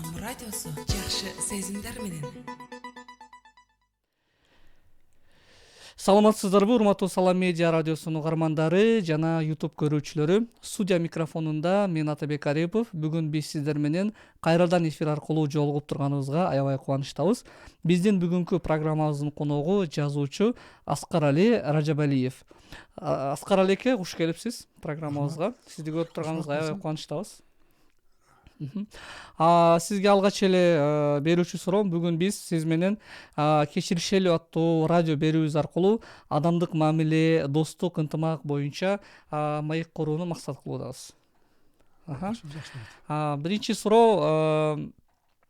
Ам радиосу жакшы сезимдер менен. Саламатсыздарбы, урматтуу Салам медиа радиосунун угармандары жана YouTube көрүүчүлөрү. Студия микрофонунда мен Атабек Арипов. Бүгүн биз сиздер менен кайрадан эфир аркылуу жолугуп турганыбызга аябай кубанычтабыз. Биздин бүгүнкү программабыздын коногу жазуучу Аскарали Ражабалиев. Аскарали эке, куш келипсиз программабызга. Сизди көрүп турганыбызга аябай кубанычтабыз. Сизге алгач эле берүүчү суроом, бүгүн биз сиз менен кечиришели аттуу радио берүүбүз аркылуу адамдык мамиле, достук, ынтымак боюнча маек курууну максат кылуудабыз. Биринчи суроо,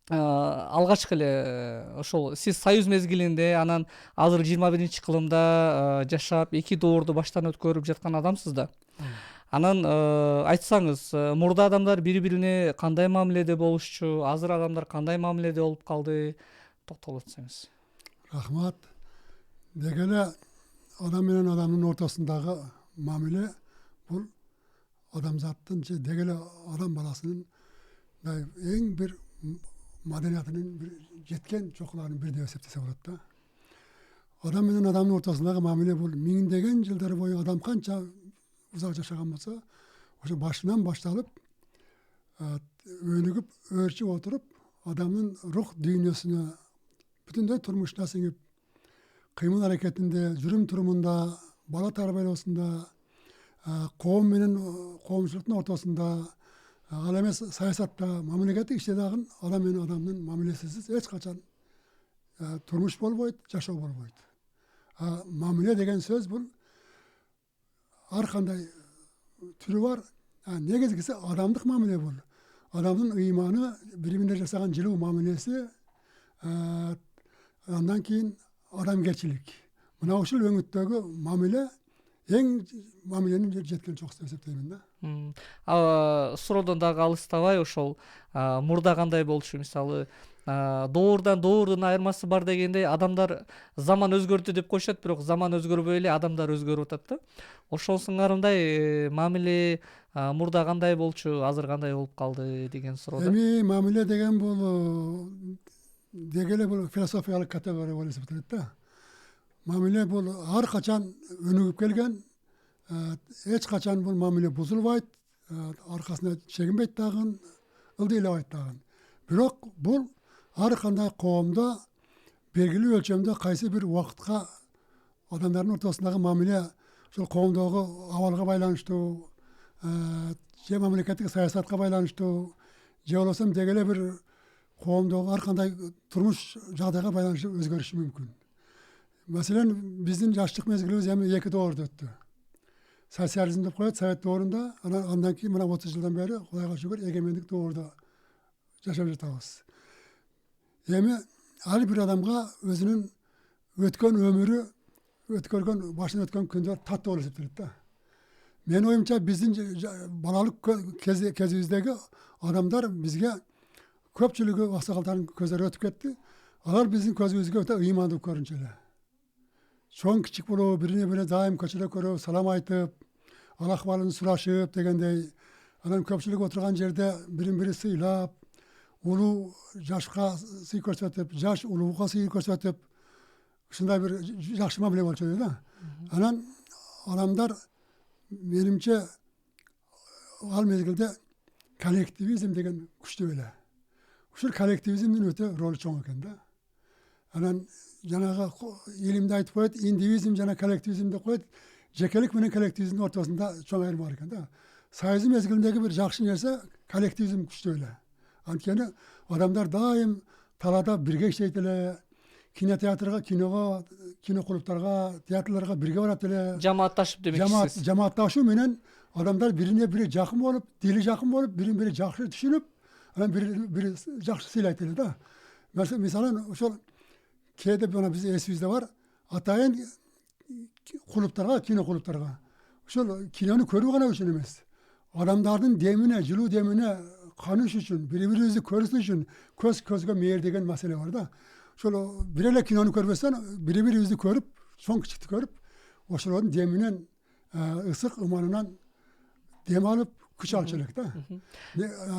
алгачкы эле ошол сиз Союз мезгилинде, анан азыр 21-кылымда жашап, эки доорду баштан өткөрүп жаткан адамсыз да. Анан айтсаңыз, мурда адамдар бири-бирине кандай мамиледе болушчу, азыр адамдар кандай мамиледе болуп калды, токтолуп өтсөңүз. Рахмат. Деги эле адам менен адамдын ортосундагы мамиле бул адамзаттын же деги эле адам баласынын эң бир маданиятынын бир жеткен чокуларынын бири деп эсептесе болот да. Адам менен адамдын ортосундагы мамиле бул миңдеген жылдар бою адам канча узак жашаган болсо, ошо башынан башталып, өнүгүп, өөрчүп отуруп, адамдын рух дүйнөсүнө, бүтүндөй турмушуна сиңип, кыймыл аракетинде, жүрүм турумунда, бала тарбиялоосунда, коом менен коомчулуктун ортосунда, ал эмес саясатта, мамлекеттик иште дагы адам менен адамдын мамилесисиз эч качан турмуш болбойт, жашоо болбойт. Мамиле деген сөз бул ар кандай түрү бар. Негизгиси адамдык мамиле бул. Адамдын ыйманы, бири-бирине жасаган жылуу мамилеси, андан кийин адамгерчилик. Мына ушул өңүттөгү мамиле эң мамиленин жеткен чокусу деп эсептеймин да. Суроодон дагы алыстабай, ошол мурда кандай болчу, мисалы, доордон доордун айырмасы бар дегендей, адамдар заман өзгөрдү деп коюшат, бирок заман өзгөрбөй эле адамдар өзгөрүп атат да. Ошол сыңарындай мамиле мурда кандай болчу, азыр кандай болуп калды деген суроо. Эми мамиле деген бул деги эле бул философиялык категория болуп эсептелет да. Мамиле бул ар качан өнүгүп келген, эч качан бул мамиле бузулбайт, аркасына чегинбейт дагы, ылдыйлабайт дагы. Бирок бул ар кандай коомдо белгилүү өлчөмдө кайсы бир убакытка адамдардын ортосундагы мамиле ошол коомдогу абалга байланыштуу, же мамлекеттик саясатка байланыштуу, же болбосо деги эле бир коомдогу ар кандай турмуш жагдайга байланыштуу өзгөрүшү мүмкүн. Маселен, биздин жаштык мезгилибиз эми эки доордо өттү. Социализм деп коет, совет доорунда, андан кийин мына 30 жылдан бери Кудайга шүгүр эгемендик доорунда жашап жатабыз. Эми ар бир адамга өзүнүн өткөн өмүрү, өткөргөн, башынан өткөн күндөр таттуу болуп эсептелет да. Менин оюмча биздин балалык кезибиздеги адамдар бизге көпчүлүгү аксакалдардын көзүлөрү өтүп кетти. Алар биздин көзүбүзгө өтө ыймандуу көрүнчү эле. Чоң кичик болуп, бирине бири дайым көчөдө көрүп, салам айтып, ал акыбалын сурашып дегендей, анан көпчүлүк отурган жерде бирин бири сыйлап, улуу жашка сый көрсөтүп, жаш улууга сый көрсөтүп, ушундай бир жакшы мамиле болчу да. Анан адамдар менимче ал мезгилде коллективизм деген күчтүү эле. Ушул коллективизмдин өтө ролу чоң экен да. Анан жанагы илимде айтып коет, индивидуализм жана коллективизм деп коет, жекелик менен коллективизмдин ортосунда чоң айырма бар экен да. Союз мезгилиндеги бир жакшы нерсе коллективизм күчтүү эле. Анткени адамдар дайым талаада бирге иштейт эле, кинотеатрга, кино клубтарга, театрларга бирге барат эле. Жамаатташып демекчисиз. Жамаатташуу менен адамдар бирине бири жакын болуп, дили жакын болуп, бирин бири жакшы түшүнүп, анан бири жакшы сыйлайт эле да. Мисалын, ошол кээде биздин эсибизде бар, атайын клубтарга, кино клубтарга. Ошол кинону көрүү гана үчүн эмес. Адамдардын демине, жылуу демине каныш үчүн, бири-бирибизди көрүш үчүн көз көзгө мээр деген маселе бар да. Ошол бир эле кинону көрбөстөн, бири-бирибизди көрүп, чоң кичикти көрүп, ошолордун деминен, ысык ыманынан дем алып, күч алчу элек да.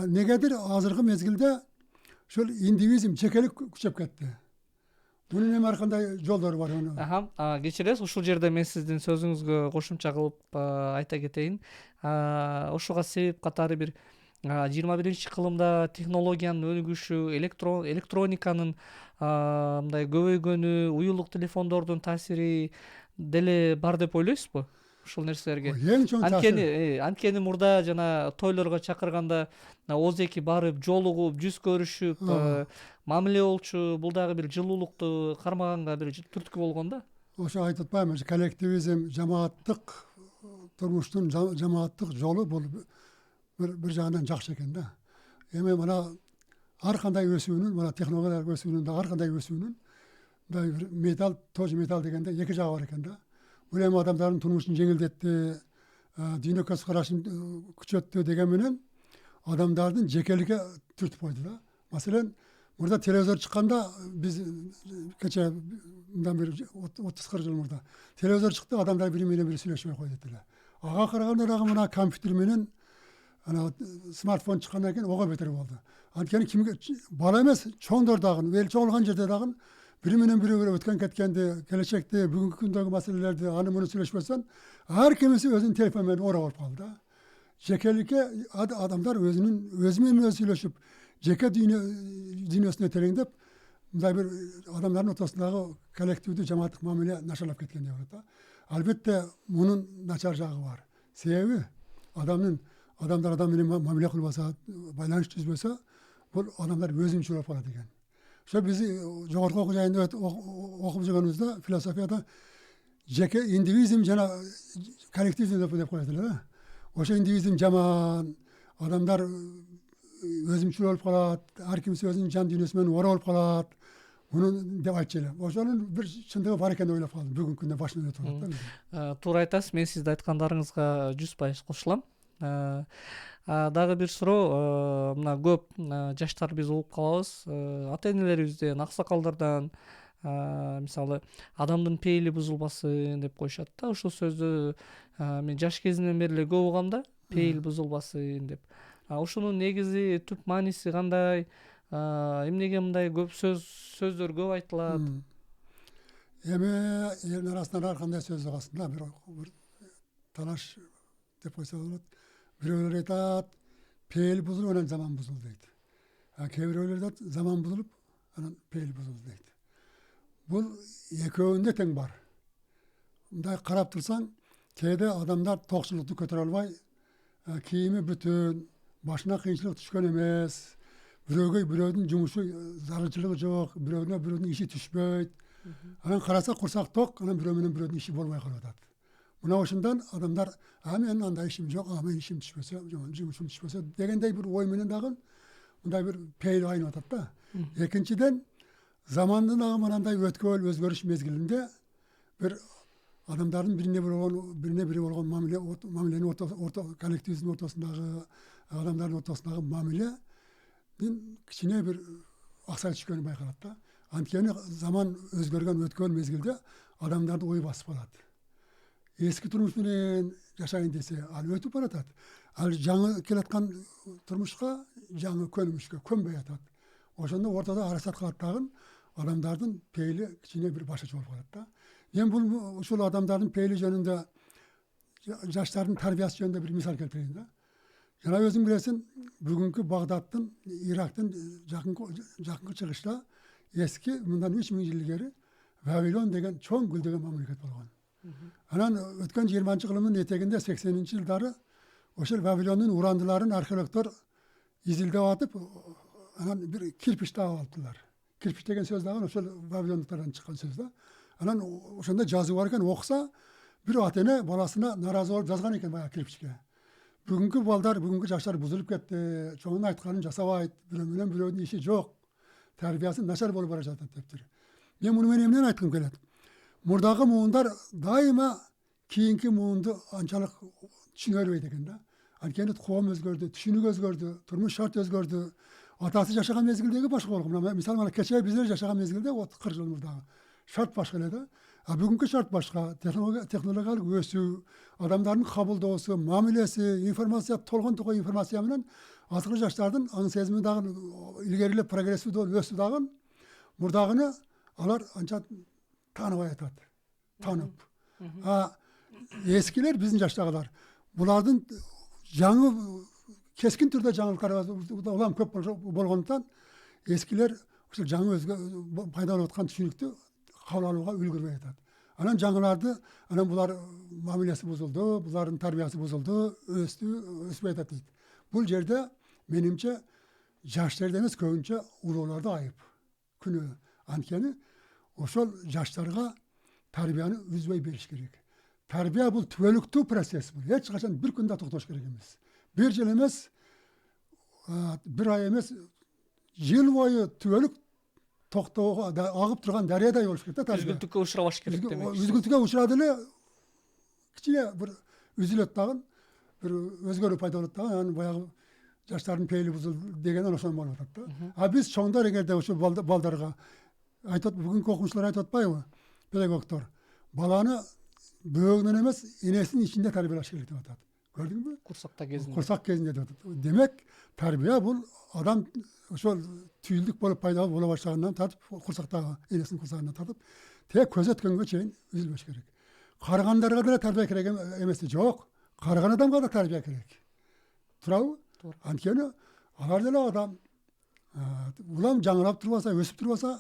Негедир азыркы мезгилде ошол индивидуизм жекелик күчөп кетти. Bunun hem arkanda yolları var onu. Кечиресиз, ушул жерде мен сиздин сөзүңүзгө кошумча кылып айта кетейин. Ошого себеп катары бир 21-кылымда технологиянын өнүгүшү, электрониканын мындай көбөйгөнү, уюлдук телефондордун таасири деле бар деп ойлойсузбу ушул нерселерге? Эң чоң таасир. Анткени мурда жана тойлорго чакырганда ооздеки барып, жолугуп, жүз көрүшүп, мамиле болчу, бул дагы бир жылуулукту кармаганга бир түрткү болгон да. Ошо айтып атпаймынбы, коллективизм, жамааттык турмуштун жамааттык жолу бул bir жагынан жакшы экен да. Эми мына ар кандай өсүүнүн, мына технологиялар өсүүнүн да ар кандай өсүүнүн мындай бир металл, тоже металл дегенде эки жагы бар экен да. Бул эми адамдардын турмушун жеңилдетти, дүйнө көз карашын күчөттү деген менен адамдардын жекеликке түртүп койду да. Маселен, мурда телевизор чыкканда биз кече мындан бир 30-40 жыл мурда телевизор чыкты, адамдар бири менен бири сүйлөшпөй койду деле. Ага караганда дагы мына компьютер менен ана смартфон чыккандан кийин ого бетер болду. Анткени кимге бала эмес, чоңдор дагы, эл чогулган жерде дагы бири менен бири өткөн кеткенди, келечекти, бүгүнкү күндөгү маселелерди аны муну сүйлөшпөсөң, ар кимиси өзүнүн телефону менен ора болуп калды да. Жекеликке адамдар өзү менен өзү сүйлөшүп, жеке дүйнөсүнө тереңдеп, мындай бир адамдардын ортосундагы коллективдүү жамааттык мамиле начарлап кеткен деп атат да. Албетте мунун начар жагы бар. Себеби адамдар адам менен мамиле кылбаса, байланыш түзбөсө, бул адамдар өзүнчүл болуп калат экен. Ошо биз жогорку окуу жайында окуп жүргөнүбүздө философияда жеке индивидуизм жана коллективизм деп коет эле да. Ошо индивидуизм жаман, адамдар өзүмчүл болуп калат, ар кимиси өзүнүн жан дүйнөсү менен ора болуп калат. Муну деп айтчу эле. Ошонун бир чындыгы бар экенин ойлоп калдым. Бүгүнкү күндө башымда турат да. Туура айтасыз, мен сиздин айткандарыңызга 100% кошулам. Дагы бир суроо, мына көп жаштар биз угуп калабыз, ата-энелерибизден, аксакалдардан мисалы адамдын пейили бузулбасын деп коюшат да. Ушул сөздү мен жаш кезимден бери эле көп угам да, пейил бузулбасын деп. Ушунун негизи, түп мааниси кандай? Эмнеге мындай көп сөздөр көп айтылат? Эми элдин арасында ар кандай сөз угасың да, бир талаш деп койсо болот. Бирөөлөр айтат, пейил бузулуп, анан заман бузулду дейт. Кээ бирөөлөр айтат, заман бузулуп, анан пейил бузулду дейт. Бул экөөүндө тең бар. Мындай карап турсаң, кээде адамдар токчулукту көтөрө албай, кийими бүтүн, башына кыйынчылык түшкөн эмес, бирөөгө бирөөнүн жумушу зарылчылыгы жок, бирөөнө бирөөнүн иши түшпөйт. Анан караса курсак ток, анан бирөө менен бирөөнүн иши болбой калып атат. Мына ошондон адамдар, мен андай ишим жок, мен ишим түшпөсө, жумушум түшпөсө дегендей бир ой менен дагы мындай бир пейил айнып атат да. Экинчиден, замандын дагы мындай өткөл, өзгөрүш мезгилинде бир адамдардын бирине бири болгон мамиленин коллективизмдин ортосундагы, адамдардын ортосундагы мамиледин кичине бир аксай түшкөнү байкалат да. Анткени заман өзгөргөн өткөн мезгилде адамдардын ою басып калат. Эски турмуш менен жашайын десе, ал өтүп баратат. Ал жаңы келаткан турмушка, жаңы көнүмүшкө көнбөй атат. Ошондо ортодо арасат калат дагы, адамдардын пейили кичине бир башкача болуп калат да. Мен бул ушул адамдардын пейили жөнүндө, жаштардын тарбиясы жөнүндө бир мисал келтирейин да. Жана өзүң билесиң, бүгүнкү Багдадтын, Ирактын жакынкы чыгышта эски мындан 3000 жыл илгери Вавилон деген чоң гүлдөгөн мамлекет болгон. Анан өткөн 20-кылымдын этегинде 80-жылдары ошол Вавилондун урандыларын археологдор изилдеп атып, анан бир кирпич таап алыптылар. Кирпич деген сөз дагы ошол Вавилондуктардан чыккан сөз да. Анан ошондо жазуу бар экен, окуса бир ата-эне баласына наразы болуп жазган экен баягы кирпичке. Бүгүнкү балдар, бүгүнкү жаштар бузулуп кетти, чоңдун айтканын жасабайт, бирөө менен бирөөнүн иши жок, тарбиясы начар болуп бара жатат дептир. Мен муну менен эмнени айткым келет? Мурдагы муундар дайыма кийинки муунду анчалык түшүнө бербейт экен да. Анткени коом өзгөрдү, түшүнүк өзгөрдү, турмуш шарт өзгөрдү. Атасы жашаган мезгилдеги башка болгон. Мисалы мына кечээ биздер жашаган мезгилде 40 жыл мурдагы шарт башка эле да. Бүгүнкү шарт башка. Технологиялык өсүү, адамдардын кабылдоосу, мамилеси, информация, толгон токой информация менен Azırkı жаштардын анын сезими дагы илгерилеп прогрессивдүү болуп өстү дагы. Мурдагыны алар анча тааныбай атат. Танып. Eskiler bizim жаштагылар. Булардын жаңы keskin түрдө жаңылыктар улам көп болгондуктан eskiler ушул жаңы өзгө пайда болуп аткан түшүнүктү кабыл алууга үлгүрбөй атат. Анан жаңыларды, анан булар мамилеси бузулду, булардын тарбиясы бузулду, өспөй атат дейт. Бул жерде менимче жаштарда эмес, көбүнчө улууларда айып. Күнөө анткени ошол жаштарга тарбияны үзбөй бериш керек. Тарбия бул түбөлүктүү процесс бул. Эч качан бир күндө токтош керек эмес. Bir жыл эмес, bir ай эмес, жыл бою түбөлүк токтоого агып турган дарыядай болуш керек да тарбия. Үзгүлтүккө учурабаш керек демек. Үзгүлтүккө учурады эле кичине бир үзүлөт дагы, бир өзгөрүү пайда болот дагы, анан баягы жаштардын пейили бузулду дегенден ошон болуп атат да. А биз чоңдор эгерде ошо балдарга айтат, бүгүнкү окумуштуулар айтып атпайбы? Педагогдор баланы бөөгүнөн эмес, энесинин ичинде тарбиялаш керек деп атат. Көрдүңбү? Курсакта кезинде. Курсак кезинде деп атат. Демек, тарбия бул адам ошол түйүлдүк болуп пайда боло баштагандан тартып, курсактагы энесинин курсагынан тартып, тек көз өткөнгө чейин үзүлбөш керек. Карыгандарга да тарбия керек эмес жок. Карыган адамга да тарбия керек. Туурабы? Анткени алар деле адам. Улам жаңырап турбаса, өсүп турбаса,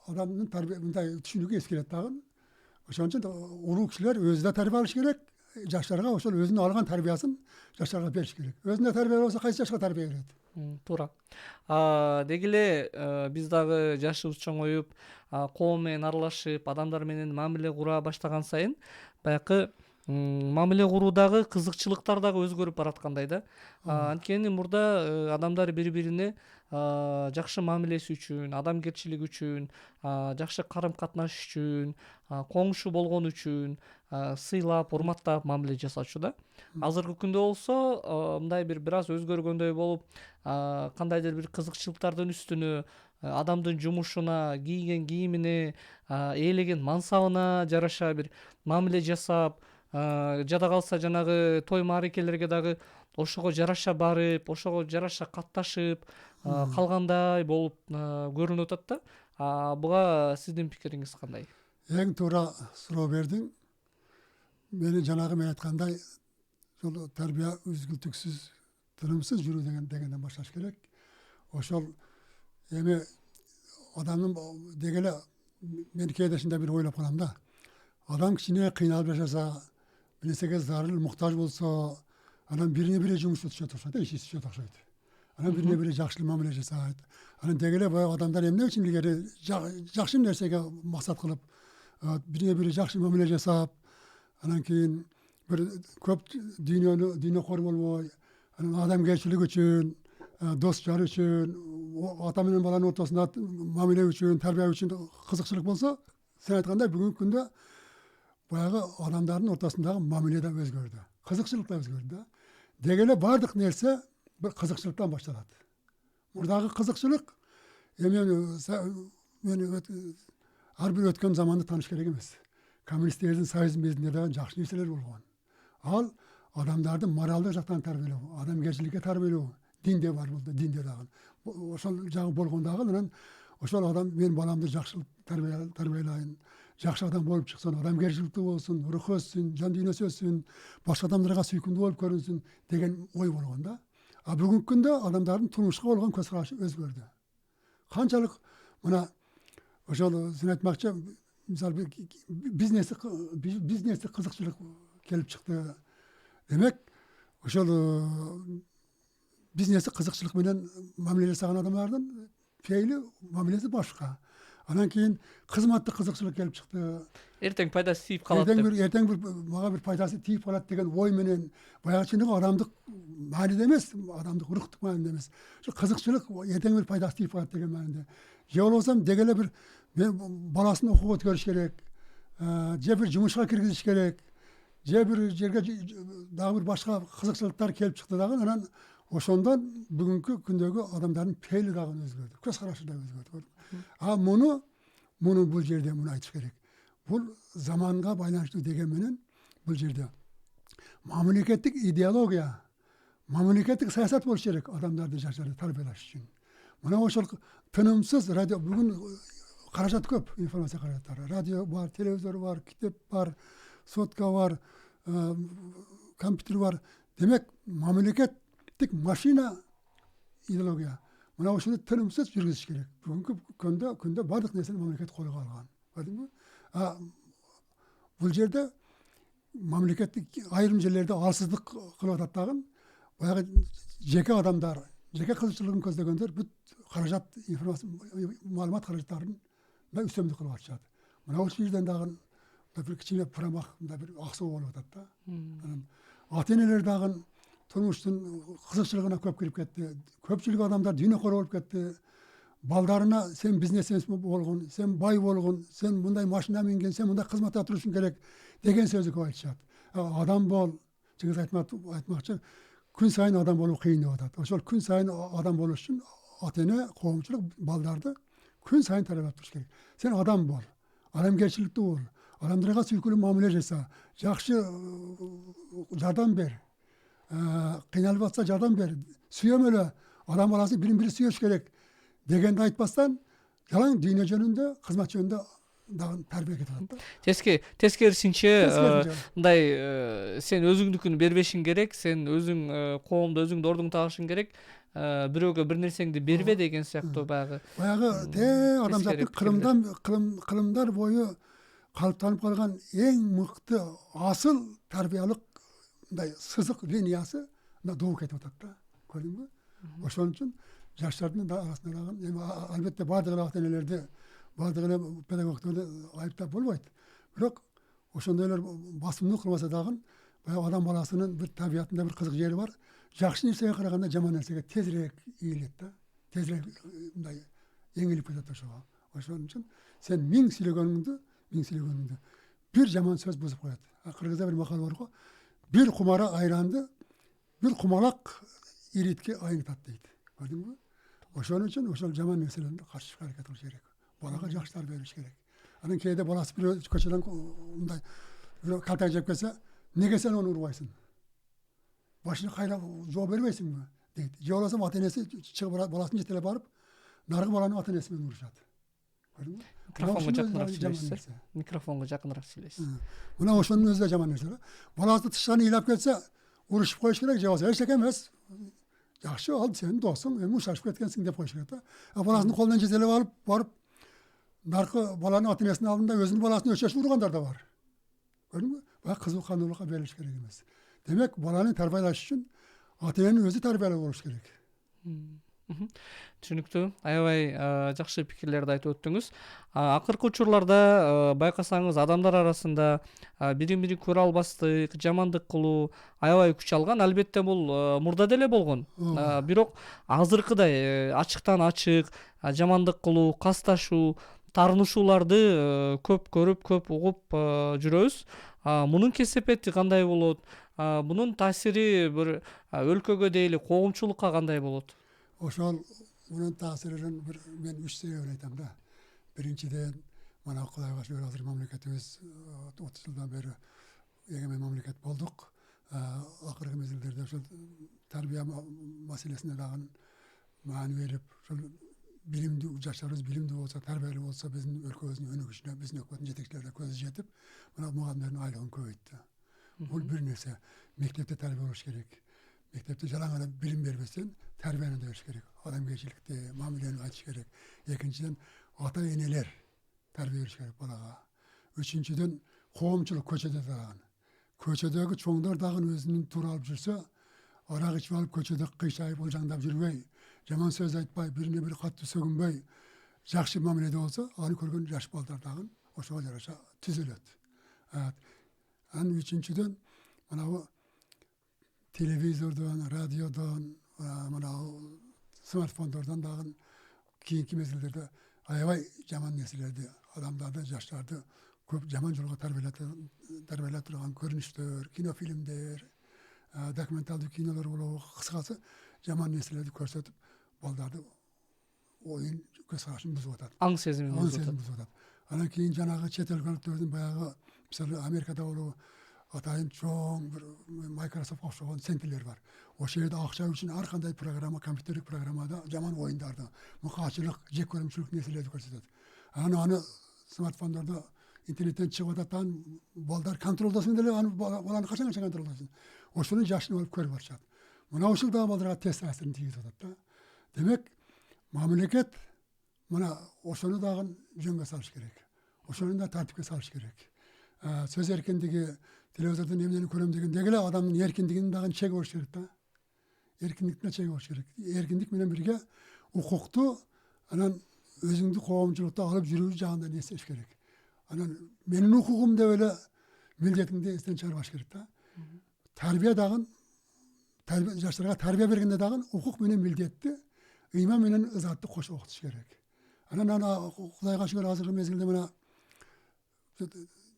адамдын тарбия мындай түшүнүгү эскелет дагы. Ошон үчүн улуу кишилер өзү да тарбия алыш керек. Жаштарга ошол өзүнүн алган тарбиясын жаштарга бериш керек. Өзүнө тарбия болсо кайсы жашка тарбия берет? Туура. Деги эле биз дагы жашыбыз чоңоюп, коом менен аралашып, адамдар менен мамиле кура баштаган сайын баягы мамиле куруудагы кызыкчылыктар дагы өзгөрүп бараткандай да. Анткени мурда адамдар бири-бирине жакшы мамилеси үчүн, адамгерчилиги үчүн, жакшы карым катнаш үчүн, коңшу болгон үчүн сыйлап, урматтап мамиле жасачу да. Азыркы күндө болсо мындай бир аз өзгөргөндөй болуп, кандайдыр бир кызыкчылыктардын үстүнө, адамдын жумушуна, кийген кийимине, ээлеген мансабына жараша бир мамиле жасап, жада калса жанагы той маарекелерге дагы ошого жараша барып, ошого жараша катташып калгандай болуп көрүнүп атат да. Буга сиздин пикириңиз кандай? Эң туура суроо бердиң. Мени жанагы мен айткандай, ошол тарбия үзгүлтүксүз, тынымсыз жүрүү дегенден башташ керек. Ошол эми адамдын деги эле мен кээде ушундай бир ойлоп калам да. Адам кичине кыйналып жашаса, бир нерсеге зарыл, муктаж болсо, анан бирине бири жумуш түшөт окшойт, иш түшөт окшойт. Анан бирине бири жакшы мамиле жасайт. Анан деги эле баягы адамдар эмне үчүн илгери жакшы нерсеге максат кылып, бирине бири жакшы мамиле жасап, анан кийин бир көп дүйнөкөр болбой, анан адамгерчилик үчүн, дос жар үчүн, ата менен баланын ортосунда мамиле үчүн, тарбия үчүн кызыкчылык болсо, сен айткандай бүгүнкү күндө баягы адамдардын ортосундагы мамиле да өзгөрдү. Кызыкчылык да өзгөрдү да. Деги эле бардык нерсе бир кызыкчылыктан башталат. Мурдагы кызыкчылык мен ар бир өткөн заманды тааныш керек эмес. Коммунисттердин союздун безинде дагы жакшы нерселер болгон. Ал адамдарды моралдык жактан тарбиялоо, адамгерчиликке тарбиялоо, динде бар болду, динде дагы. Ошол жагы болгон дагы анан ошол адам мен баламды жакшы тарбиялайын, жакшы адам болуп чыксын, адамгерчиликтүү болсун, руху өссүн, жан дүйнөсү өссүн, башка адамдарга сүйкүмдүү болуп көрүнсүн деген ой болгон да. А бүгүнкү күндө адамдардын турмушка болгон көз карашы өзгөрдү. Канчалык мына ошол сен айтмакчы, мисалы бизнесте кызыкчылык келип чыкты. Демек, ошол бизнесте кызыкчылык менен мамиле жасаган адамдардын пейили, мамилеси башка. Анан кийин кызматтык кызыкчылык келип чыкты. Эртең пайдасы тийип калат деп. Эртең бир мага бир пайдасы тийип калат деген ой менен баягы чыныгы адамдык мааниде эмес, адамдык рухтук мааниде эмес. Ошо кызыкчылык эртең бир пайдасы тийип калат деген мааниде. Же болбосо деги эле бир баласын окууга өткөрүш керек, же бир жумушка киргизиш керек, же бир жерге дагы бир башка кызыкчылыктар келип чыкты дагы, анан ошондон бүгүнкү күндөгү адамдардын пейили дагы өзгөрдү, көз карашы да өзгөрдү. А муну бул жерде муну айтыш керек. Бул заманга байланыштуу деген менен бул жерде мамлекеттик идеология, мамлекеттик саясат болуш керек адамдарды жаштарды тарбиялаш үчүн. Мына ошол тынымсыз радио бүгүн каражат көп, информация каражаттары. Радио бар, телевизор бар, китеп бар, сотка бар, компьютер бар. Демек, мамлекеттик машина идеология. Мына ошону тынымсыз жүргүзүш керек. Бүгүнкү күндө бардык нерсени мамлекет колго алган. Көрдүңбү? Бул жерде мамлекеттик айрым жерлерде алсыздык кылып атат дагы. Баягы жеке адамдар, жеке кызыкчылыгын көздөгөндөр бүт каражат, информация, маалымат каражаттарын да үстөмдүк кылып атышат. Мына ошол жерден дагы бир кичине промах, бир аксоо болуп атат да. Ата-энелер дагы турмуштун кызыкчылыгына көп кирип кетти. Көпчүлүк адамдар дүйнөкөр болуп кетти. Балдарына сен бизнесмен болгон, сен бай болгон, сен мындай машина минген, сен мындай кызматта турушуң керек деген сөздү көп айтышат. Адам бол, Чыңгыз айтмакчы, күн сайын адам болуу кыйын деп атат. Ошол күн сайын адам болуш үчүн ата-эне, коомчулук балдарды күн сайын тарбиялап туруш керек. Сен адам бол, адамгерчиликтүү бол, адамдарга сүйкүлүү мамиле жаса, жакшы жардам бер, кыйналып атса жардам бер, сүйөмөлө, адам баласын бири-бири сүйүш керек дегенди айтпастан, жалаң дүйнө жөнүндө, кызмат жөнүндө дагы тарбия кетип атат да. Тескерисинче мындай сен өзүңдүкүн бербешиң керек, сен өзүң коомдо өзүңдү ордуңду табышың керек, бирөөгө бир нерсеңди бербе деген сыяктуу баягы адамзаттын кылымдар бою калыптанып калган эң мыкты асыл тарбиялык мындай сызык линиясы дуу кетип атат да. Көрдүңбү? Ошон үчүн жаштардын арасында дагы эми албетте бардык эле ата-энелерди, бардык эле педагогдорду айыптап болбойт. Бирок ошондойлор басымдуу кылмаса дагы баягы адам баласынын бир табиятында бир кызык жери бар. Жакшы нерсеге караганда жаман нерсеге тезирээк ийилет да. Тезирээк мындай эңилип кетет ошого. Ошон үчүн сен миң сүйлөгөнүңдү бир жаман сөз бузуп коет. Кыргызда бир макал бар го. Бир кумара айранды, бир кумалак иритке айнытат дейт. Көрдүңбү? Ошон үчүн ошол жаман нерселерди каршы чыгышка аракет кылыш керек. Балага жакшы тарбия бериш керек. Анан кээде баласы бирөө көчөдөн мындай бирөө калтак жеп келсе, неге сен аны урбайсың? Башына кайрап жооп бербейсиңби? Дейт. Же болбосо ата-энеси чыгып баласын жетелеп барып, наркы баланы ата-энеси менен урушат. Көрдүңбү? Микрофонго жакыныраак сүйлөйсүз. Мына ошонун өзү да жаман нерсе. Баласы тышкан ыйлап келсе, урушуп коюш керек, же болбосо эч эмес. Жакшы, ал сенин досуң, эми ушашып кеткенсиң деп коюш керек да. Баласынын колунан жетелеп алып, барып наркы баланын ата-энесинин алдында өзүнүн баласын өчөшүп ургандар да бар. Көрдүңбү? Бак кызуу кандуулукка берилиш керек эмес. Демек, баланы тарбиялаш үчүн ата-эненин өзү тарбиялуу болуш керек. Түшүнүктүү. Аябай жакшы пикирлерди айтып өттүңүз. Акыркы учурларда байкасаңыз адамдар арасында бири-бирин көрө албастык, жамандык кылуу аябай күч алган. Албетте бул мурда деле болгон. Бирок азыркыдай ачыктан ачык жамандык кылуу, касташуу, таарынышууларды көп көрүп, көп угуп жүрөбүз. Мунун кесепети кандай болот? Мунун таасири бир өлкөгө дейли, коомчулукка кандай болот? Ошол мунун таасирин мен 3 себебин айтам да. Биринчиден, мына Кудайга шүгүр азыр мамлекетибиз 30 жылдан бери эгемен мамлекет болдук. Акыркы мезгилдерде ошол тарбия маселесине дагы маани берип, ошол билимдүү жаштарыбыз билимдүү болсо, тарбиялуу болсо, биздин өлкөбүздүн өнүгүшүнө биздин өкмөттүн жетекчилерине көзү жетип, мына мугалимдердин айлыгын көбөйттү. Бул бир нерсе. Мектепте тарбия болуш керек. Мектепте жалаң эле билим бербестен тарбияны да бериш керек. Адамгерчиликти, мамилени айтыш керек. Экинчиден, ата-энелер тарбия бериш керек балага. Үчүнчүдөн, коомчулук көчөдө дагы. Көчөдөгү чоңдор дагы өзүнүн туура алып жүрсө, арак ичип алып көчөдө кыйшайып, ылжаңдап жүрбөй, жаман сөз айтпай, бирине бири катуу сөгүнбөй, жакшы мамиледе болсо, аны көргөн жаш балдар дагы ошого жараша түзөлөт. Анан үчүнчүдөн, мына телевизордон, радиодон, мына смартфондордон дагы кийинки мезгилдерде аябай жаман нерселерди, адамдарды, жаштарды көп жаман жолго тарбиялай турган көрүнүштөр, кинофильмдер, документалдуу кинолор болобу, кыскасы жаман нерселерди көрсөтүп, балдарды оюн көз карашын бузуп атат. Аң сезимин бузуп атат. Анан кийин жанагы чет өлкөлүктөрдүн баягы, мисалы Америкада болобу, атайын чоң бір Microsoft окшогон центрлер бар. Ошол жерде акча үчүн ар кандай программа, компьютерлик программада жаман оюндарды, мукачылык, жек көрүмчүлүк нерселерди көрсөтөт. Аны смартфондордо интернеттен чыгып атат, балдар контролдосун деле, аны баланы качан контролдосун. Ошону жашын алып көрүп атышат. Мына ушул да балдарга терс таасирин тийгизип атат да. Демек, мамлекет мына ошону дагы жөнгө салыш керек. Ошону да тартипке салыш керек. Сөз эркиндиги, телевизордон эмнени көрөм деген дегеле адамдын эркиндигинин дагы чеги болуш керек да. Эркиндиктин чеги болуш керек. Эркиндик менен бирге укукту анан өзүңдү коомчулукта алып жүрүү жагында не эстеш керек. Анан менин укугум деп эле милдетиңди эстен чыгарбаш керек да. Тарбия дагы жаштарга тарбия бергенде дагы укук менен милдетти ыйма менен ызатты кошо окутуш керек. Анан Кудайга шүгүр азыркы мезгилде мына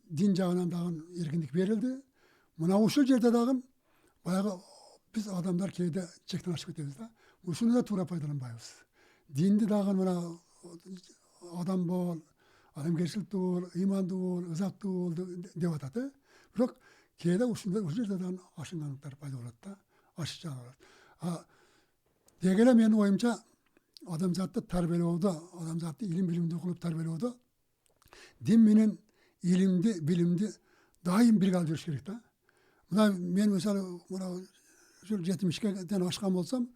дин жагынан дагы эркиндик берилди. Мына ушул жерде дагы баягы биз адамдар кээде чектен ашып кетебиз да. Ушуну да туура пайдаланбайбыз. Динди дагы мына адам бол, адамгерчиликтүү бол, ыймандуу бол, ызаттуу бол деп атат. Бирок кээде ушул жерде дагы ашынганлыктар пайда болот да. Ашык болот. Дегеле менин оюмча адамзатты тарбиялоодо, адамзатты илим билимдүү кылып тарбиялоодо дин менен илимди, билимди дайым бирге алып жүрүш керек да. Мына мен мисалы мына ушул 70-ден ашкан болсом,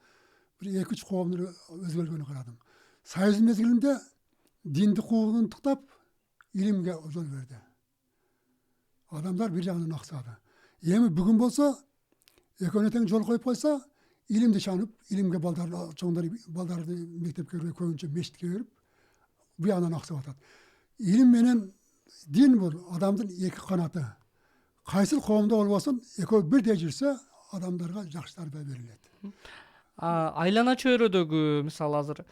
бир 2-3 коомдун өзгөргөнүн карадым. Союз мезгилинде динди куугунтуктап илимге жол берди. Адамдар бир жагынан аксады. Эми бүгүн болсо, экөөнө тең жол коюп койсо, илимди чанып, илимге балдарды мектепке берип, көбүнчө мечитке берип, бу ягынан аксап атат. Илим менен дин бул адамдын эки канаты. Кайсыл коомдо болбосун, экөө бирдей жүрсө, адамдарга жакшы тарбия берилет. Айлана чөйрөдөгү, мисалы азыр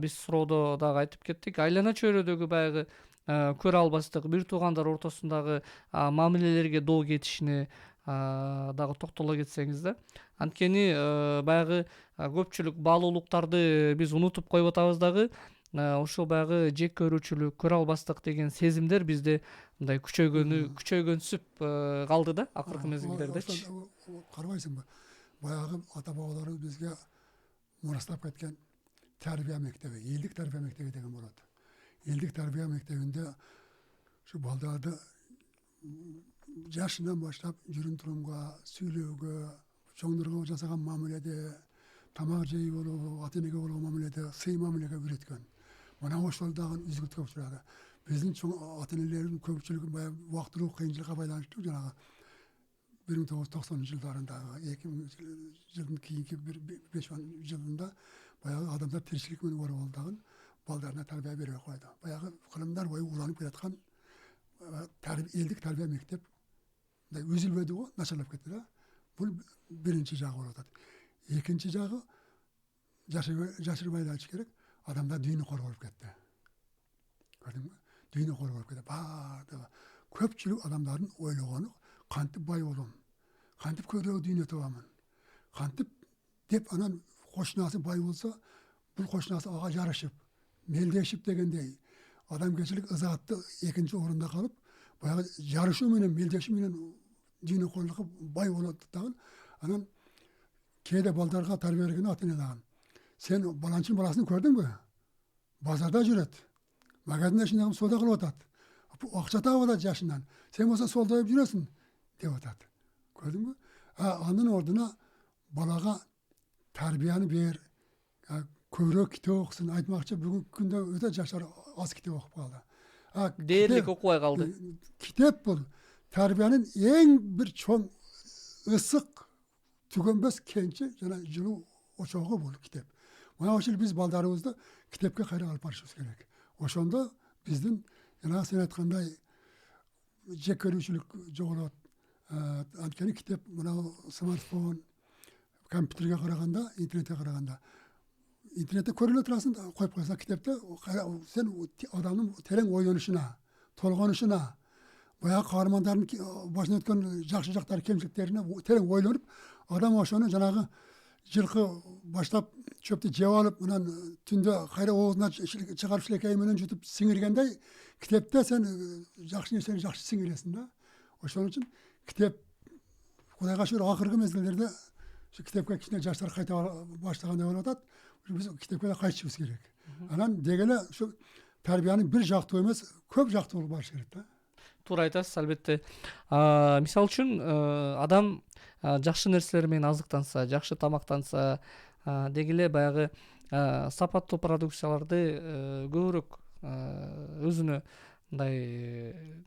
биз суроодо дагы айтып кеттик, айлана чөйрөдөгү баягы көрө албастык, бир туугандар ортосундагы мамилелерге доо кетишине дагы токтоло кетсеңиз да. Анткени баягы көпчүлүк баалуулуктарды биз унутуп коюп атабыз дагы. Ошол баягы жек көрүүчүлүк, көрө албастык деген сезимдер бизде мындай күчөйгөнсүп калды да акыркы мезгилдердечи. Карабайсыңбы? Баягы ата бабаларыбыз бизге мурастап кеткен тарбия мектеби, элдик тарбия мектеби деген болот. Элдик тарбия мектебинде ушу балдарды жашынан баштап жүрүм турумга, сүйлөөгө, чоңдорго жасаган мамиледе, тамак жей болобу, ата энеге болгон мамиледе, сый мамилеге үйрөткөн. Мына ошол дагы үзгүлтүккө учурады. Биздин чоң ата энелердин көпчүлүгү баягы убактылуу кыйынчылыкка байланыштуу жанагы 1990-жылдарындагы 2000 жылдын кийинки 5 жылында баягы адамдар тиричилик менен оор болдугун балдарына тарбия бербей койду. Баягы кылымдар бою уланып келаткан элдик тарбия мектеп үзүлбөдү го, начарлап кетти да. Бул биринчи жагы болуп атат. Экинчи жагы жашырбай айтыш керек, адамдар дүйнө кор болуп кетти. Көрдүңбү? Дүйнө кор болуп кетти. Баардыгы көпчүлүк адамдардын ойлогону кантип бай болом, кантип көбүрөөк дүйнө табамын, кантип деп анан кошунасы бай болсо, бул кошунасы ага жарышып, мелдешип дегендей адамгерчилик ызаатты экинчи орунда калып, баягы жарышуу менен, мелдешүү менен дүйнө корлукка бай болот дагы. Анан кээде балдарга тарбия берген ата эне дагы. Сен баланчынын баласын көрдүңбү? Базарда жүрөт. Магазинде ушундай соода кылып атат. Акча таап атат жашынан. Сен болсо солдоюп жүрөсүң деп атат. Көрдүңбү? Анын ордуна балага тарбияны бер, көбүрөөк китеп окусын. Айтмакчы, бүгүнкү күндө өтө жаштар аз китеп окуп калды. Дээрлик окубай калды. Китеп бул тарбиянын эң бир чоң ысык түгөнбөс кенчи жана жылуу очогу бул китеп. Мына ошол биз балдарыбызды китепке кайра алып барышыбыз керек. Ошондо биздин жана сен айткандай жек көрүүчүлүк жоголот. Анткени китеп мына смартфон, компьютерге караганда, интернетке караганда, интернетте көрүлө турасың, коюп койсоң китепте сен адамдын терең ойлонушуна, толгонушуна, баягы каармандардын башынан өткөн жакшы жактары, кемчиликтерине терең ойлонуп, адам ошону жанагы жылкы баштап чөптү жеп алып, анан түндө кайра оозуна чыгарып шилекей менен жутуп сиңиргендей, китепте сен жакшы нерсени жакшы сиңиресиң да. Ошон үчүн Kitap Kudayga şükür akırkı mezgillerde şu kitapka kişine yaşlar kayta başlaganda bolup atat. Biz kitapka da kaytışыбыз керек. Анан дегеле şu terbiyanın bir жактуу эмес, көп жактуу болуп барыш керек да. Туура айтасыз, албетте. Мисалы үчүн адам жакшы нерселер менен азыктанса, жакшы тамактанса, деги эле баягы сапаттуу продукцияларды көбүрөөк өзүнө мындай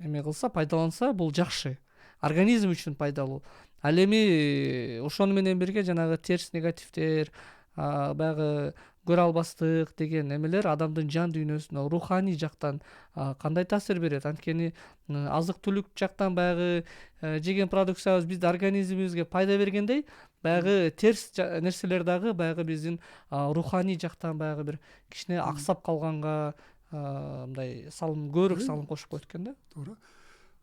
эме кылса, пайдаланса, бул жакшы. Организм үчүн пайдалуу. Ал эми ошону менен бирге жанагы терс негативдер, баягы көрө албастык деген эмелер адамдын жан дүйнөсүнө руханий жактан кандай таасир берет? Анткени азык түлүк жактан баягы жеген продукциябыз биздин организмибизге пайда бергендей, баягы терс нерселер дагы баягы биздин руханий жактан баягы бир кичине аксап калганга мындай салым, көбүрөөк салым кошуп коет экен да. Туура.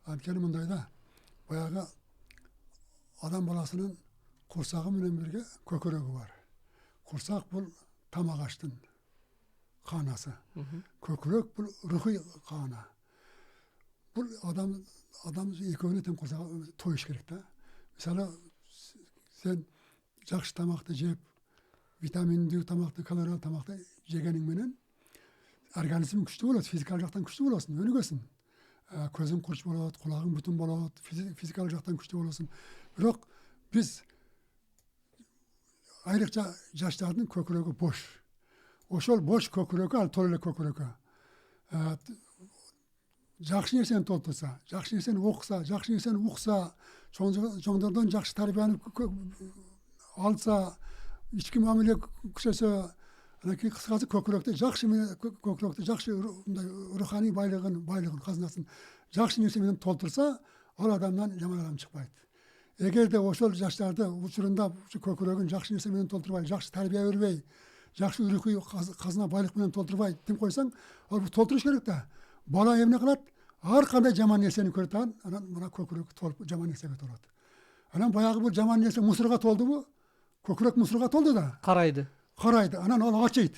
Анткени мындай да. Баягы адам баласынын курсагы менен бирге көкөрөгү бар. Курсак бул тамак аштын канасы. Көкөрөк бул рухий кана. Бул адам экөөнү тең курсагы тоюш керек да. Мисалы сен жакшы тамакты жеп, витаминдүү тамакты, калориялык тамакты жегениң менен организм күчтүү болот, физикалык жактан күчтүү болосуң, өнүгөсүң. Көзүң курч болот, кулагың бүтүн болот, физикалык жактан күчтүү болосуң. Бирок биз айрыкча жаштардын көкөрөгү бош. Ошол бош көкөрөгү ал толуу эле көкөрөгү жакшы нерсени толтурса, жакшы нерсени окуса, жакшы нерсени укса, чоңдордон жакшы тарбияны алса, ички мамиле күчөсө, анан кийин кыскасы көкөрөктү жакшы көкөрөктү жакшы мындай руханий байлыгын, казынасын жакшы нерсе менен толтурса, ал адамдан жаман адам чыкпайт. Эгерде ошол жаштарды учурунда көкөрөгүн жакшы нерсе менен толтурбай, жакшы тарбия бербей, жакшы рухий казына байлык менен толтурбай тим койсоң, ал толтуруш керек да. Бала эмне кылат? Ар кандай жаман нерсени көрөт, анан мына көкөрөк толуп жаман нерсеге толот. Анан баягы бул жаман нерсе мусорго толдубу? Көкөрөк мусорго толду да. Карайды. Анан ал ачыйт.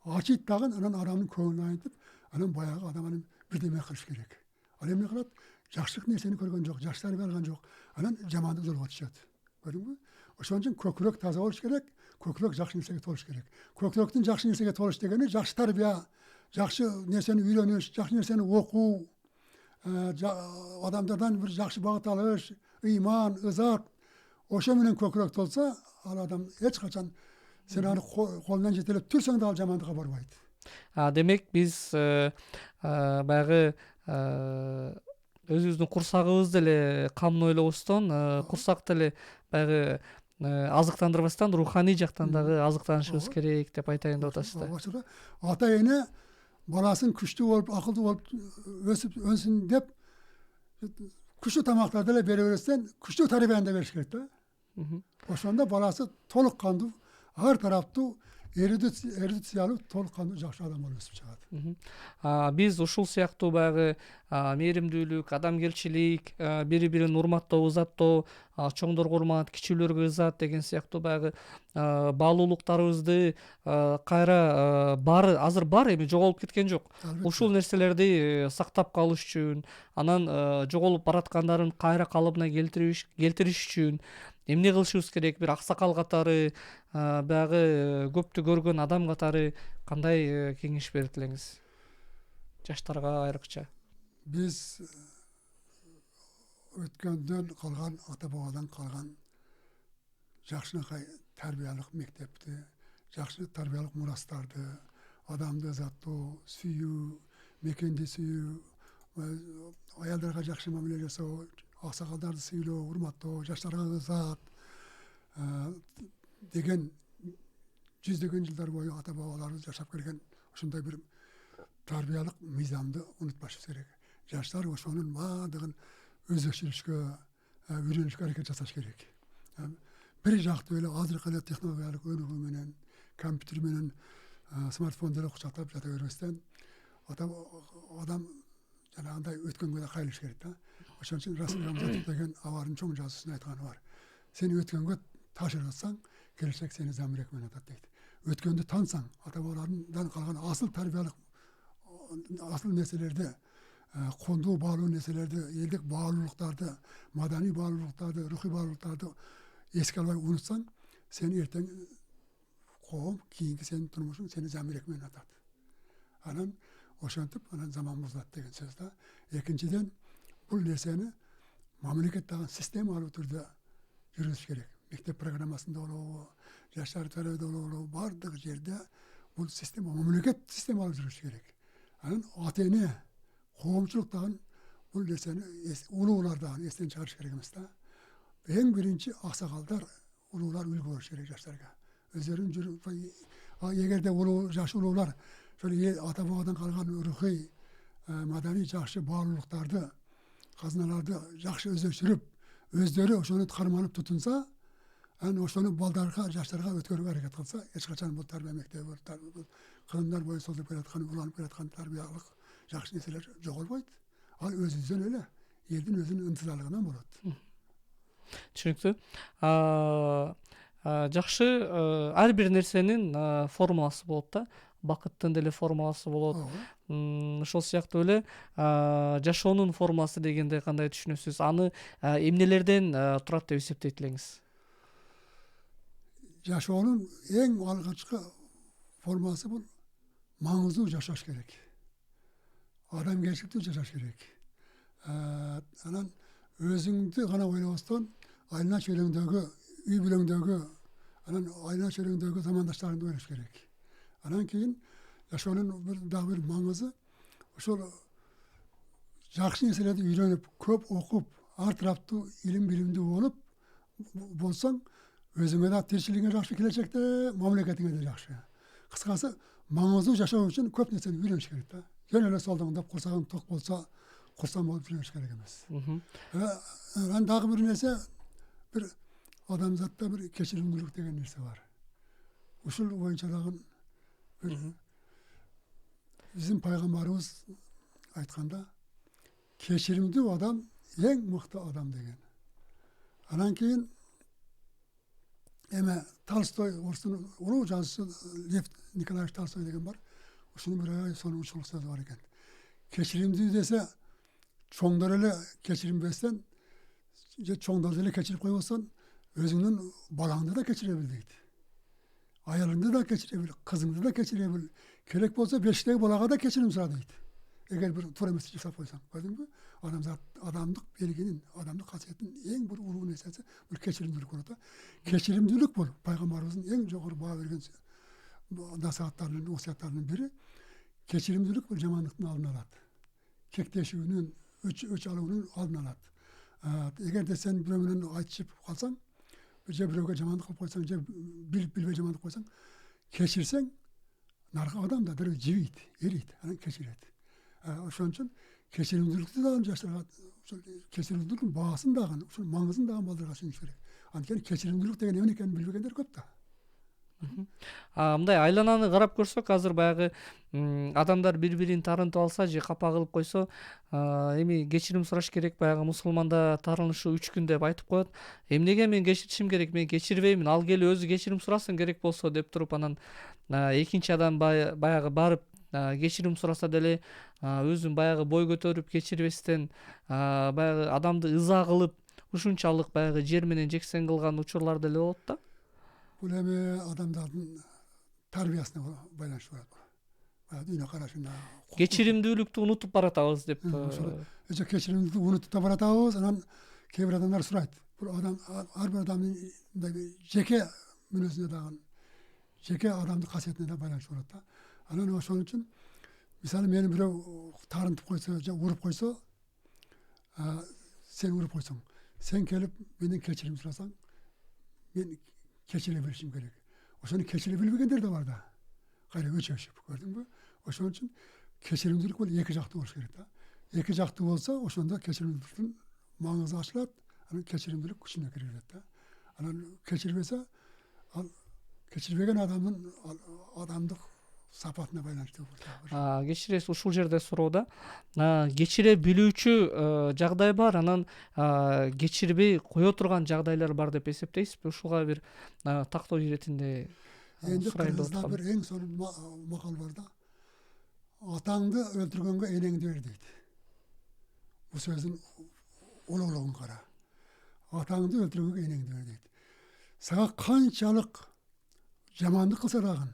Ачыйт дагы анан адамдын көңүлүн айтып, анан баягы адам анан бирдеме кылыш керек. Ал эмне кылат? Жакшы нерсени көргөн жок, жакшы тарбия алган жок. Анан жамандык жолго түшөт. Көрдүңбү? Ошон үчүн көкөрөк таза болуш керек, көкөрөк жакшы нерсеге толуш керек. Көкөрөктүн жакшы нерсеге толуш дегени жакшы тарбия, жакшы нерсени үйрөнүш, жакшы нерсени окуу, адамдардан бир жакшы багыт алыш, ыйман, ызат. Ошо менен көкөрөк толса, ал адам эч качан сен аны колунан жетелеп түрсөң да ал жамандыкка барбайт. Демек биз баягы өзүбүздүн курсагыбызды эле камын ойлобостон, курсакты эле баягы азыктандырбастан руханий жактан дагы азыктанышыбыз керек деп айтайын деп атасыз да. Ата эне баласын күчтүү болуп, акылдуу болуп өсүп өнсүн деп күчтүү тамактарды эле бере берсен, күчтүү тарбияны да бериш керек да. Ошондо баласы толук кандуу, ар тараптуу эрудициялуу толук кандуу жакшы адам болуп өсүп чыгат. Биз ушул сыяктуу баягы мээримдүүлүк, адамгерчилик, бири-бирин урматтоо, ызаттоо, чоңдорго урмат, кичүүлөргө ызат деген сыяктуу баягы баалуулуктарыбызды кайра азыр бар, эми жоголуп кеткен жок. Ушул нерселерди сактап калыш үчүн, анан жоголуп бараткандарын кайра калыбына келтириш үчүн эмне кылышыбыз керек? Бир аксакал катары, баягы көптү көргөн адам катары кандай кеңеш берет элеңиз? Жаштарга айрыкча. Биз өткөндөн калган, ата бабадан калган жакшынакай тарбиялык мектепти, жакшы тарбиялык мурастарды, адамды ызаттоо, сүйүү, мекенди сүйүү, аялдарга жакшы мамиле жасоо, аксакалдарды сыйлоо, урматтоо, жаштарга ызат деген жүздөгөн жылдар бою ата бабаларыбыз жашап келген ушундай бир тарбиялык мыйзамды унутпашыбыз керек. Жаштар ошонун баардыгын өздөштүрүшкө, үйрөнүшкө аракет жасаш керек. Бир жактуу эле азыркы эле технологиялык өнүгүү менен, компьютер менен, смартфонду эле кучактап жата бербестен, адам жанагындай өткөнгө да кайрылыш керек да. Ошон үчүн Расул Рамзатов деген абардын чоң жазуусунда айтканы бар. Сен өткөнгө таш атсаң, келечек сени замирек менен атат дейт. Өткөндү тансаң, ата бабалардан калган асыл тарбиялык асыл нерселерди konuduğu bağlı neselerde, eldik bağlılıklarda, madani bağlılıklarda, ruhi bağlılıklarda eski almayı unutsan, sen erten qoğum, keyingi senin turmuşun seni zamir ekmeğine atat. Anan oşantıp, anan zaman buzlat degen sözde. Ekinciden, bu neseni mamleket dağın sistem alı türde yürütüş gerek. Mektep programmasında oluğu, yaşlar talebede oluğu, bardık yerde bu sistem, mamleket sistem alı yürütüş gerek. Anan atene, qoğumçuluk dağın bu neseni uluğlar dağın esten çıkarış gerek emas da. En birinci aksakaldar, uluğlar ülgü oluş gerek yaşlarga. Özlerin жүріп, егерде жаш улуулар şöyle ата бабадан қалған рухи, madani жақсы баалуулуктарды, қазыналарды жақсы өздөштүрүп, өздөрү ошону карманып тутунса, анан ошону балдарга, жаштарга өткөрүүгө аракет кылса, эч качан бул тарбия мектеби, кылымдар бою созулуп келаткан, уланып келаткан тарбиялык жакшы нерселер жоголбойт. Ал өзүбүздөн эле элдин өзүнүн ынтызарлыгынан болот. Түшүнүктүү. Жакшы, ар бир нерсенин формуласы болот да. Бакыттын деле формуласы болот. Ошол сыяктуу эле жашоонун формуласы дегенде кандай түшүнөсүз? Аны эмнелерден турат деп эсептейт элеңиз? Жашоонун эң алгачкы формуласы бул маңыздуу жашаш керек. Адамгерчиликтүү жашаш керек. Анан өзүңдү гана ойлобостон, айна чөйрөңдөгү, үй бүлөңдөгү, анан айна чөйрөңдөгү замандаштарыңды ойлош керек. Анан кийин жашоонун дагы бир маңызы ошол жакшы нерселерди үйрөнүп, көп окуп, ар тараптуу илим билимдүү болсоң, өзүңө да тиричилигиңе жакшы, келечекте мамлекетиңе да жакшы. Кыскасы, маңыздуу жашоо үчүн көп нерсени үйрөнүш керек да. Жөн эле солдоңдоп, курсагың ток болсо, курсан болуп жүрүш керек эмес. Анан дагы бир нерсе, бир адамзатта бир кечиримдүүлүк деген нерсе бар. Ушул боюнча дагы биздин пайгамбарыбыз айтканда, кечиримдүү адам эң мыкты адам деген. Анан кийин эме Толстой, орустун улуу жазуучу Лев Николаевич Толстой деген бар. Ушунун бир аябай сонун учулук сөзү бар экен. Кечиримдүү десе, чоңдор эле кечиринбестен, же чоңдорду эле кечирип койбостон, өзүңдүн балаңды да кечире бил дейт. Аялыңды да кечире бил, кызыңды да кечире бил. Керек болсо бештеги балага да кечирим сура дейт. Эгер бир туура эмес жасап койсоң, көрдүңбү? Адамзат адамдык белгинин, адамдык касиетинин эң бир улуу нерсеси бул кечиримдүүлүк болот да. Кечиримдүүлүк бул пайгамбарыбыздын эң жогору баа берген насааттарынын, осуяттарынын бири. Кечиримдүүлүк бул жамандыктын алдын алат. Кектешүүнүн, өч алуунун алдын алат. Эгерде сен бирөө менен айтышып калсаң, же бирөөгө жамандык кылып койсоң, же билбей жамандык койсоң, кечирсең, наркы адам да бирөө жибейт, эрийт, анан кечирет. Ошон үчүн кечиримдүүлүктү дагы жаштарга, кечиримдүүлүктүн баасын дагы, ушул маңызын дагы балдарга түшүнүш керек. Анткени кечиримдүүлүк деген эмне экенин билбегендер көп да. Мындай айлананы карап көрсөк, азыр баягы адамдар бири-бирин тарынтып алса же капа кылып койсо, эми кечирим сураш керек, баягы мусулманда тарынышуу 3 күн деп айтып коет. Эмнеге мен кечиришим керек, мен кечирбеймин, ал келип өзү кечирим сурасын керек болсо деп туруп, анан экинчи адам баягы барып кечирим сураса деле өзүн баягы бой көтөрүп кечирбестен, баягы адамды ыза кылып, ушунчалык баягы жер менен жексен кылган учурлар деле болот да. Бул эми адамдардын тарбиясына байланыштуу болот. Дүйнө карашына. Кечиримдүүлүктү унутуп баратабыз деп. Кечиримдүүлүктү унутуп да баратабыз, анан кээ бир адамдар сурайт. Бул адам, ар бир адамдын жеке мүнөзүнө дагы, жеке адамдык касиетине да байланыштуу болот да. Анан ошон үчүн, мисалы мени бирөө тарынтып койсо, же уруп койсо, сен уруп койсоң, сен келип менден кечирим сурасаң, мен кечире беришим керек. Ошону кечире билбегендер да бар да. Кайра өчөшүп, көрдүңбү? Ошон үчүн кечиримдүүлүк бул эки жактуу болуш керек да. Эки жактуу болсо, ошондо кечиримдүүлүктүн маңызы ачылат, анан кечиримдүүлүк күчүнө кирет да. Анан кечирбесе, ал кечирбеген адамдын адамдык сапатына байланыштуу болот. Кечиресиз, ушул жерде суроо да. Кечире билүүчү жагдай бар, анан кечирбей кое турган жагдайлар бар деп эсептейсизби? Ушуга бир тактоо иретинде сурайын деп Кыргызда бир эң сонун макал бар да. Атаңды өлтүргөнгө энеңди бер дейт. bu sözün oluluğunu kara. Atağındı öldürgüge enеңdi ver deydi. Sağa kançalık jamanlık kılsa dagın,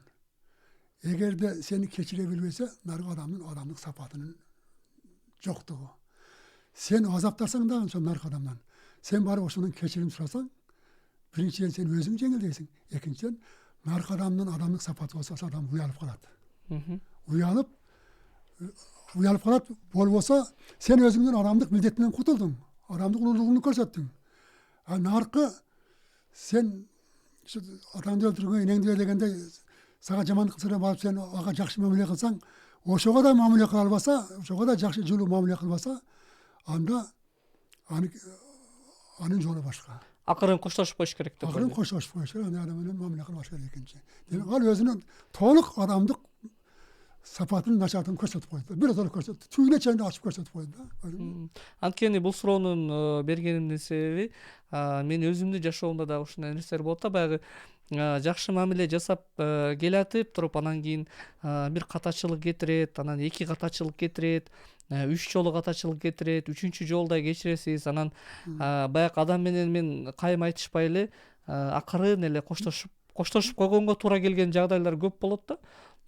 eğer de seni keçirebilmese, nargı adamlık sapatının joktuğu. Sen azaptarsan dagın son nargı adamdan. Sen barıp oşunun keçirim surasan, birinciden sen özüң жеңилдейсиң. Ekинчiden nargı adamlık sapatı olsa adam uyalıp kalat. Uyalıp kalat bolbosa sen özüңdün adamlık mildetinden kutuldun. Adamlık ululuğunu körsettin. Nargı sen şu adamды öldürgөн enеңди ver degенде сага жамандык кылса барып сен ага жакшы мамиле кылсаң, ошого да мамиле кыла албаса, ошого да жакшы жылуу мамиле кылбаса, анда анын жолу башка. Акырын коштошуп коюш керек деп Акырын коштошуп коюш керек, аны адам менен мамиле кылбаш керек экинчи. Демек ал өзүнүн толук адамдык сапатын начатын көрсөтүп койду. Бир өзү көрсөттү. Түйүнө чейин ачып көрсөтүп койду да. Анткени бул суроонун бергенимдин себеби мен өзүмдүн жашоомдо да ушундай нерселер болот да, баягы жакшы мамиле жасап келатып туруп анан кийин бир катачылык кетирет, анан 2 катачылык кетирет, 3 жолу катачылык кетирет, 3-чү жолда кечиресиз, анан баягы адам менен мен кайым айтышпай эле акырын эле коштошуп койгонго туура келген жагдайлар көп болот да.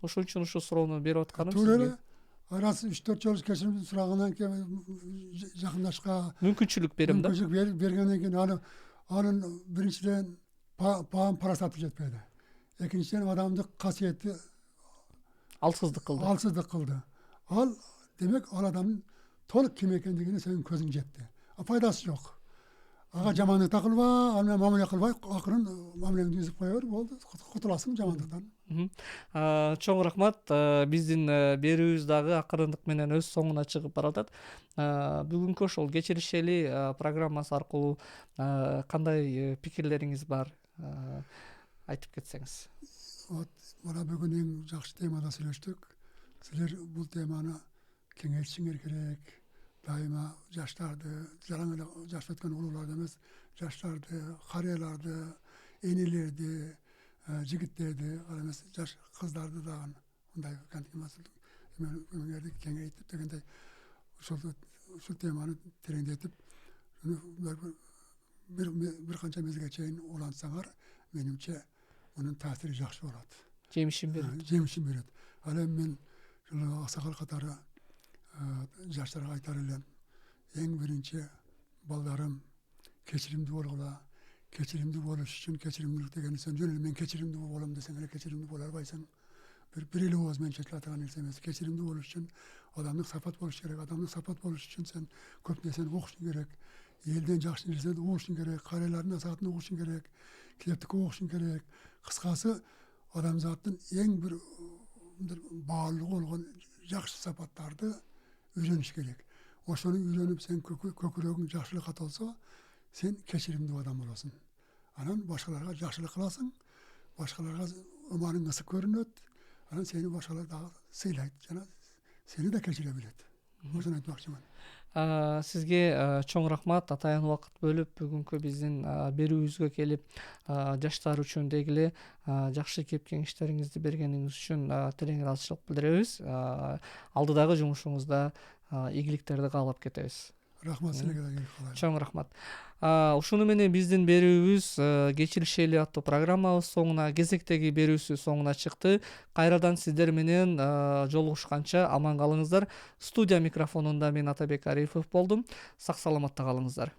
Ошон үчүн ушул суроону берип атканым Туура эле. сизге. Арасы 3-4 жол кечирим сурагандан кийин жакындашка Мүмкүнчүлүк берем да. мүмкүнчүлүк бергенден кийин анын биринчиден паам парасаты жетпedi. Экинчиден адамдык касиети Алсыздык кылды. Ал демек ал адамдын толук ким экендигине сенин көзүң жетти. Пайдасы жок. Ага жамандык такылба, ал менен мамиле кылбай, акырын мамилеңди үзүп кое бер, болду. Кутуласың жамандыктан. Чоң рахмат. Биздин берүүбүз дагы акырындык менен өз соңуна чыгып баратат. Бүгүнкү ошол кечиришели программасы аркылуу кандай пикирлериңиз бар? Айтып кетсеңиз. Мына бүгүн эң жакшы темада сүйлөштүк. Силер бул теманы кеңейтишиңер керек. Дайыма жаштарды, жаран эле жаш өткөн улууларды эмес, жаштарды, карыяларды, энелерди, жигиттерди, ал эмес жаш кыздарды дагы мындай кантип кеңейтип дегендей ушул теманы тереңдетип бир канча мезгилге чейин улантсаңар, менимче мунун таасири жакшы болот. Жемишин берет. Ал эми мен ушул аксакал катары жаштарга айтар элем, эң биринчи балдарым кечиримдүү болгула. Кечиримдүү болуш үчүн кечиримдүүлүк деген сен жөн эле мен кечиримдүү болом десең эле кечиримдүү боло албайсың. Бир эле ооз менен чечиле атаган нерсе эмес. Кечиримдүү болуш үчүн адамдык сапат болуш керек. Адамдык сапат болуш үчүн сен көп нерсени окушуң керек. Элден жакшы нерселерди угушуң керек. Карыялардын насаатын угушуң керек. Китепти окушуң керек. Кыскасы адамзаттын эң бир баалуулугу болгон жакшы сапаттарды үйрөнүш керек. Ошону үйрөнүп сен көкүрөгүң жакшылыкка толсо, сен кечиримдүү адам болосуң. Анан башкаларга жакшылык кыласың, башкаларга ыманың ысык көрүнөт, анан сени башкалар дагы сыйлайт жана сени да кечире билет. Ошону айтмакчымын. Сизге чоң рахмат, атайын убакыт бөлүп бүгүнкү биздин берүүбүзгө келип жаштар үчүн деги эле жакшы кеп кеңештериңизди бергениңиз үчүн терең ыраазычылык билдиребиз. Алдыдагы жумушуңузда ийгиликтерди каалап кетебиз. Рахмат силерге да калайм. Чоң рахмат. Ушуну менен биздин берүүбүз кечиришели аттуу программабыз соңуна, кезектеги берүүсү соңуна чыкты. Кайрадан сиздер менен жолугушканча аман калыңыздар. Студия микрофонунда мен Атабек Арифов болдум. Сак саламатта калыңыздар.